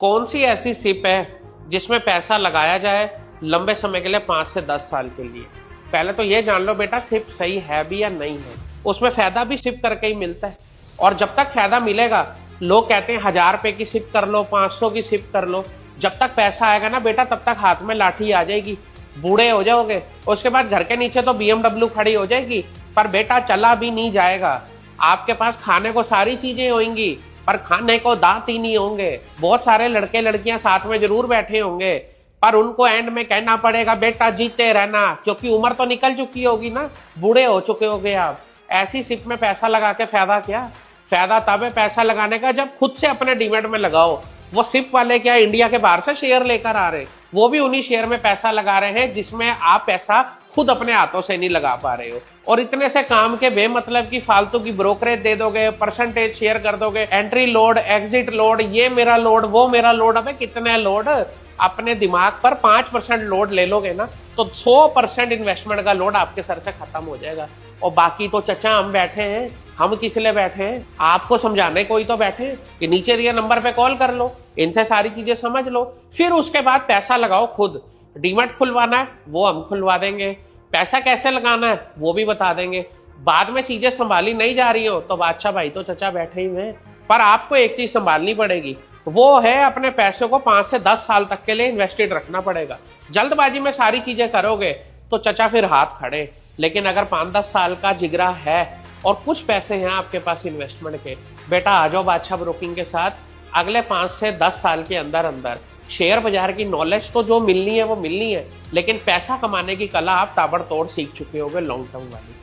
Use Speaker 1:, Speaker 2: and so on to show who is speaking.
Speaker 1: कौन सी ऐसी सिप है जिसमें पैसा लगाया जाए लंबे समय के लिए 5 से 10 साल के लिए। पहले तो ये जान लो बेटा सिप सही है भी या नहीं है। उसमें फायदा भी सिप करके ही मिलता है और जब तक फायदा मिलेगा लोग कहते हैं 1000 रुपए की सिप कर लो, 500 की सिप कर लो। जब तक पैसा आएगा ना बेटा तब तक हाथ में लाठी आ जाएगी, बूढ़े हो जाओगे, उसके बाद घर के नीचे तो BMW खड़ी हो जाएगी पर बेटा चला भी नहीं जाएगा। आपके पास खाने को सारी चीजें होंगी पर खाने को दांत ही नहीं होंगे। बहुत सारे लड़के लड़कियां साथ में जरूर बैठे होंगे पर उनको एंड में कहना पड़ेगा बेटा जीते रहना, क्योंकि उम्र तो निकल चुकी होगी ना, बूढ़े हो चुके होगे आप। ऐसी सिप में पैसा लगा के फायदा क्या? फायदा तब है पैसा लगाने का जब खुद से अपने डीमेट में लगाओ। वो सिप वाले क्या इंडिया के बाहर से शेयर लेकर आ रहे, वो भी उन्हीं शेयर में पैसा लगा रहे हैं जिसमें आप पैसा खुद अपने हाथों से नहीं लगा पा रहे हो। और इतने से काम के बेमतलब की फालतू की ब्रोकरेज दे दोगे, परसेंटेज शेयर कर दोगे, एंट्री लोड, एग्जिट लोड, ये मेरा लोड, वो मेरा लोड। अबे कितने लोड? अपने दिमाग पर 5% लोड ले लोगे ना तो 100% इन्वेस्टमेंट का लोड आपके सर से खत्म हो जाएगा। और बाकी तो चचा हम बैठे हैं, हम किस लिए बैठे हैं? आपको समझाने कोई तो बैठे हैं कि नीचे दिए नंबर पे कॉल कर लो, इनसे सारी चीजें समझ लो, फिर उसके बाद पैसा लगाओ खुद। डीमैट खुलवाना है वो हम खुलवा देंगे, पैसा कैसे लगाना है वो भी बता देंगे। बाद में चीजें संभाली नहीं जा रही हो तो बादशाह भाई तो चचा बैठे ही हैं। पर आपको एक चीज संभालनी पड़ेगी, वो है अपने पैसे को 5 से 10 साल तक के लिए इन्वेस्टेड रखना पड़ेगा। जल्दबाजी में सारी चीजें करोगे तो चचा फिर हाथ खड़े। लेकिन अगर 5-10 साल का जिगरा है और कुछ पैसे हैं आपके पास इन्वेस्टमेंट के, बेटा आ जाओ बादशाह ब्रोकिंग के साथ। अगले 5 से 10 साल के अंदर अंदर शेयर बाजार की नॉलेज तो जो मिलनी है वो मिलनी है, लेकिन पैसा कमाने की कला आप ताबड़तोड़ सीख चुके होगे लॉन्ग टर्म वाली।